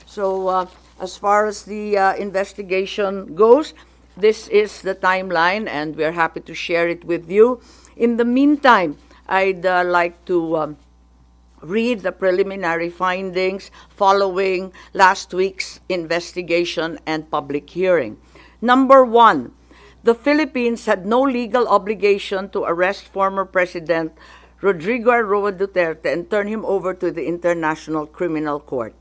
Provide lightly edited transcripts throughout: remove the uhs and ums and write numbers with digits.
So as far as the investigation goes, this is the timeline, and we're happy to share it with you. In the meantime, I'd like to read the preliminary findings following last week's investigation and public hearing. Number one, the Philippines had no legal obligation to arrest former President Rodrigo Roa Duterte and turn him over to the International Criminal Court.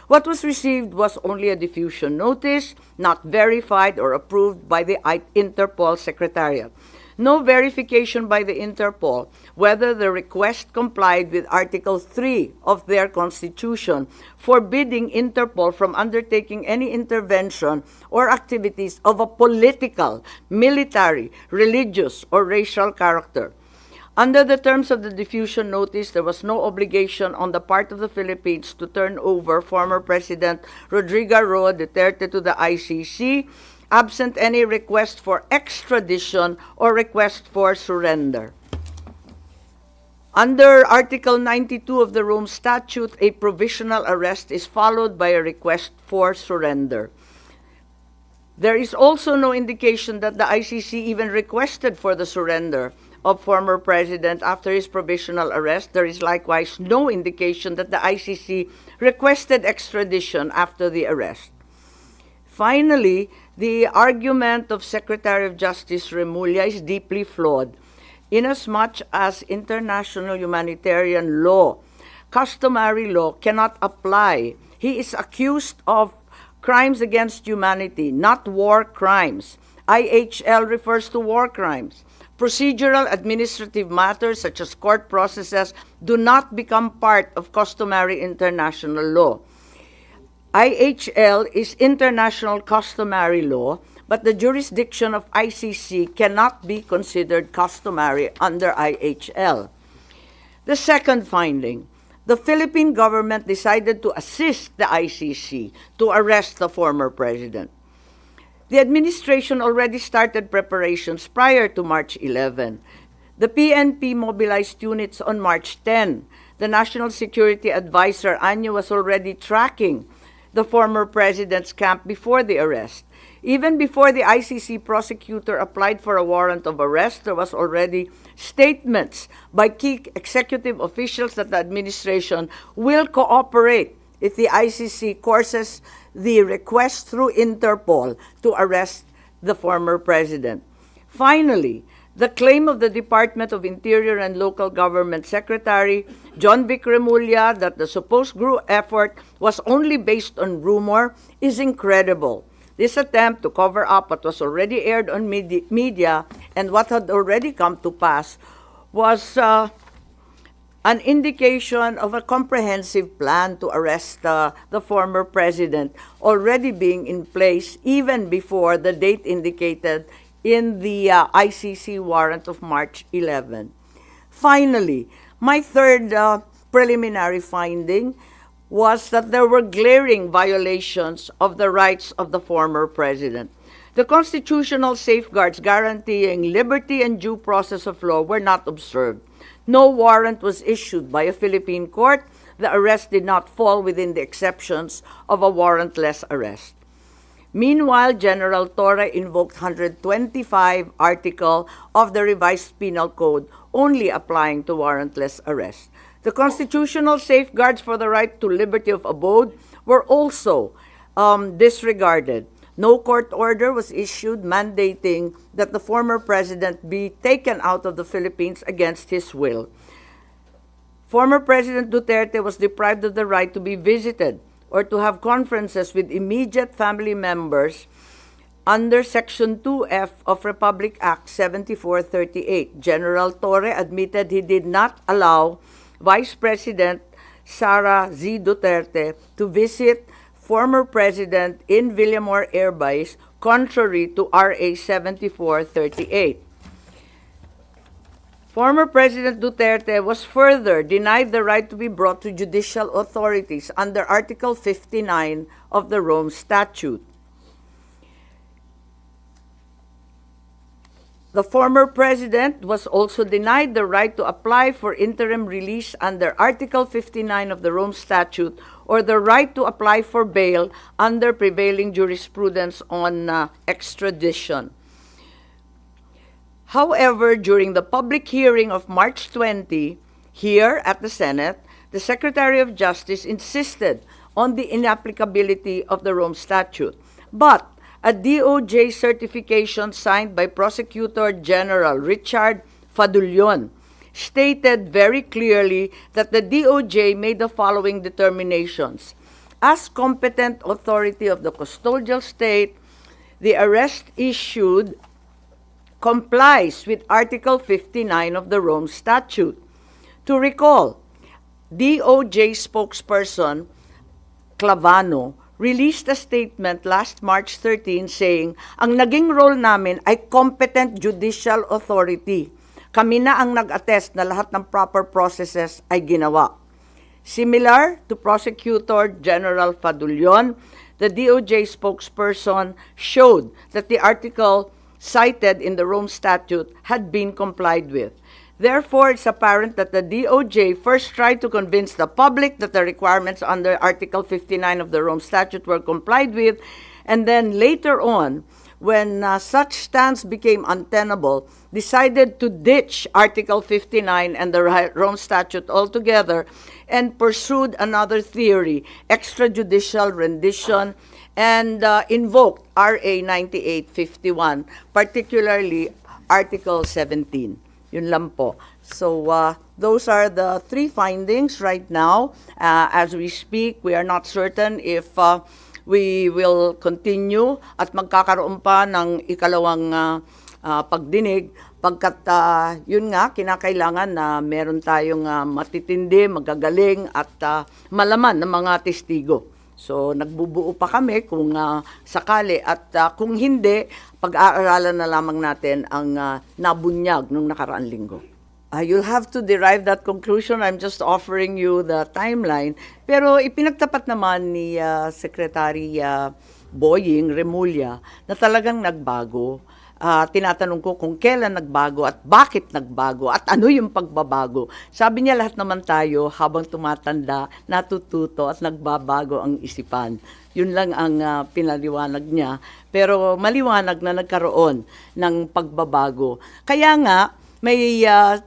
What was received was only a diffusion notice, not verified or approved by the Interpol Secretariat. No verification by the Interpol whether the request complied with Article 3 of their Constitution, forbidding Interpol from undertaking any intervention or activities of a political, military, religious, or racial character. Under the terms of the diffusion notice, there was no obligation on the part of the Philippines to turn over former President Rodrigo Roa Duterte to the ICC, absent any request for extradition or request for surrender. Under Article 92 of the Rome Statute, a provisional arrest is followed by a request for surrender. There is also no indication that the ICC even requested for the surrender of former president after his provisional arrest. There is likewise no indication that the ICC requested extradition after the arrest. Finally, the argument of Secretary of Justice Remulla is deeply flawed, inasmuch as international humanitarian law, customary law, cannot apply. He is accused of crimes against humanity, not war crimes. IHL refers to war crimes. Procedural administrative matters such as court processes do not become part of customary international law. IHL is international customary law, but the jurisdiction of ICC cannot be considered customary under IHL. The second finding, the Philippine government decided to assist the ICC to arrest the former president. The administration already started preparations prior to March 11. The PNP mobilized units on March 10. The National Security Advisor, Anyo, was already tracking the former president's camp before the arrest. Even before the ICC prosecutor applied for a warrant of arrest, there was already statements by key executive officials that the administration will cooperate if the ICC courses the request through Interpol to arrest the former president. Finally, the claim of the Department of Interior and Local Government Secretary John Vic Remulla that the supposed group effort was only based on rumor is incredible. This attempt to cover up what was already aired on media and what had already come to pass was an indication of a comprehensive plan to arrest the former president already being in place even before the date indicated in the ICC warrant of March 11. Finally, my third preliminary finding was that there were glaring violations of the rights of the former president. The constitutional safeguards guaranteeing liberty and due process of law were not observed. No warrant was issued by a Philippine court. The arrest did not fall within the exceptions of a warrantless arrest. Meanwhile, General Torre invoked 125 article of the revised penal code only applying to warrantless arrest. The constitutional safeguards for the right to liberty of abode were also disregarded. No court order was issued mandating that the former president be taken out of the Philippines against his will. Former President Duterte was deprived of the right to be visited or to have conferences with immediate family members under Section 2F of Republic Act 7438. General Torre admitted he did not allow Vice President Sara Z. Duterte to visit former president in Villamor Air Base, contrary to RA 7438. Former President Duterte was further denied the right to be brought to judicial authorities under Article 59 of the Rome Statute. The former president was also denied the right to apply for interim release under Article 59 of the Rome Statute or the right to apply for bail under prevailing jurisprudence on extradition. However, during the public hearing of March 20, here at the Senate, the Secretary of Justice insisted on the inapplicability of the Rome Statute. But a DOJ certification signed by Prosecutor General Richard Fadullon stated very clearly that the DOJ made the following determinations. As competent authority of the custodial state, the arrest issued complies with Article 59 of the Rome Statute. To recall, DOJ spokesperson Clavano released a statement last March 13 saying, ang naging role namin ay competent judicial authority. Kami na ang nag-attest na lahat ng proper processes ay ginawa. Similar to Prosecutor General Fadullon, the DOJ spokesperson showed that the article cited in the Rome Statute had been complied with. Therefore, it's apparent that the DOJ first tried to convince the public that the requirements under Article 59 of the Rome Statute were complied with, and then later on, when such stance became untenable, decided to ditch Article 59 and the Rome Statute altogether and pursued another theory, extrajudicial rendition, and invoked RA 9851, particularly Article 17. Yun lang po. So those are the three findings right now. As we speak, we are not certain if we will continue at magkakaroon pa ng ikalawang pagdinig pagkat yun nga, kinakailangan na meron tayong matitindi, magagaling at malaman ng mga testigo. So nagbubuo pa kami kung sakali at kung hindi, pag-aaralan na lamang natin ang nabunyag nung nakaraang linggo. You'll have to derive that conclusion. I'm just offering you the timeline. Pero ipinagtapat naman ni Secretary Boying Remulla na talagang nagbago. Tinatanong ko kung kailan nagbago at bakit nagbago at ano yung pagbabago. Sabi niya lahat naman tayo habang tumatanda, natututo at nagbabago ang isipan. Yun lang ang pinaliwanag niya. Pero maliwanag na nagkaroon ng pagbabago. Kaya nga, may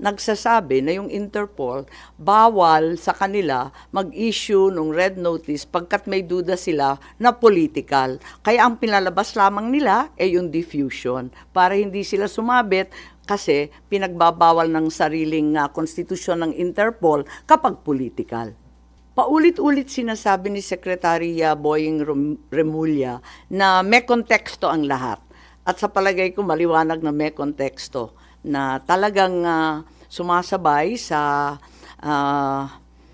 nagsasabi na yung Interpol bawal sa kanila mag-issue ng red notice pagkat may duda sila na political. Kaya ang pinalabas lamang nila ay yung diffusion para hindi sila sumabit kasi pinagbabawal ng sariling konstitusyon ng Interpol kapag political. Paulit-ulit sinasabi ni Secretary Boying Remulla na may konteksto ang lahat. At sa palagay ko maliwanag na may konteksto na talagang sumasabay sa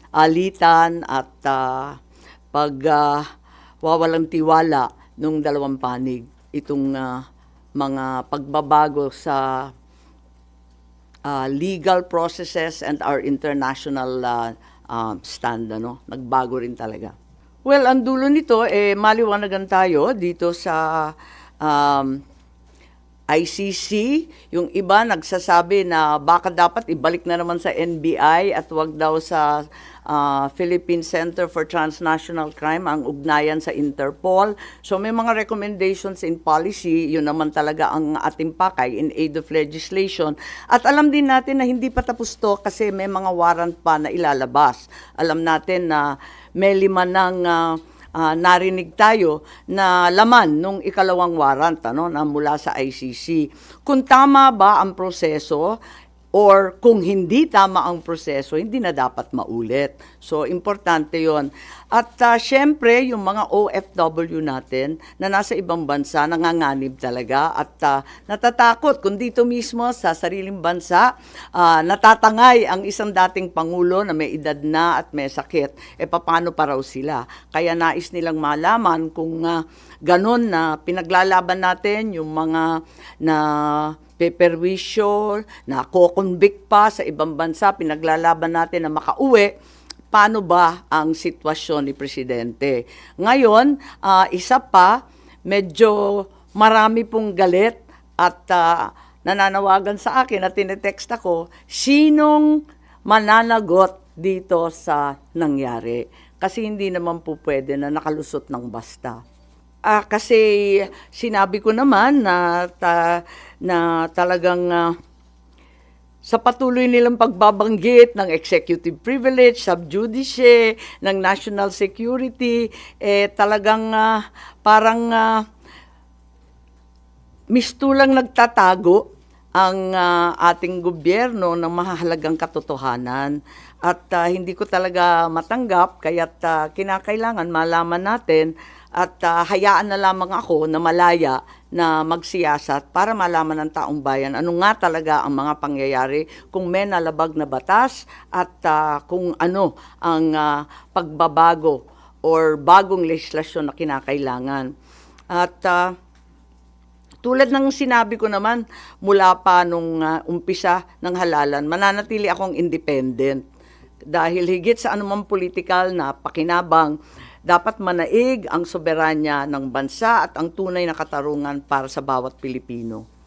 alitan at pagwawalang tiwala ng dalawang panig itong mga pagbabago sa legal processes and our international stand. Nagbago rin talaga. Well, ang dulo nito, maliwanagan tayo dito sa ICC, yung iba nagsasabi na baka dapat ibalik na naman sa NBI at wag daw sa Philippine Center for Transnational Crime ang ugnayan sa Interpol. So may mga recommendations in policy, yun naman talaga ang ating pakay in aid of legislation. At alam din natin na hindi pa tapos to kasi may mga warrant pa na ilalabas. Alam natin na may 5 ng narinig tayo na laman nung ikalawang warrant na mula sa ICC. Kung tama ba ang proseso or kung hindi tama ang proseso, hindi na dapat maulit. So, importante yon. At syempre, yung mga OFW natin na nasa ibang bansa, nanganganib talaga at natatakot kung dito mismo sa sariling bansa, natatangay ang isang dating Pangulo na may edad na at may sakit. Paano pa raw sila? Kaya nais nilang malaman kung ganun na pinaglalaban natin yung mga na peperwisyo, na ko-convict pa sa ibang bansa, pinaglalaban natin na makauwi, paano ba ang sitwasyon ni Presidente? Ngayon, isa pa, medyo marami pong galit at nananawagan sa akin at tinetext ako, sinong mananagot dito sa nangyari? Kasi hindi naman po pwede na nakalusot ng basta. Kasi sinabi ko naman na talagang sa patuloy nilang pagbabanggit ng executive privilege, sub judice, ng national security, talagang parang mistulang nagtatago ang ating gobyerno ng mahahalagang katotohanan. At hindi ko talaga matanggap, kaya't kinakailangan malaman natin at hayaan na lamang ako na malaya na magsiyasat para malaman ng taong bayan ano nga talaga ang mga pangyayari, kung may nalabag na batas at kung ano ang pagbabago or bagong legislasyon na kinakailangan. At tulad ng sinabi ko naman, mula pa nung umpisa ng halalan, mananatili akong independent. Dahil higit sa anumang politikal na pakinabang, dapat manaig ang soberanya ng bansa at ang tunay na katarungan para sa bawat Pilipino.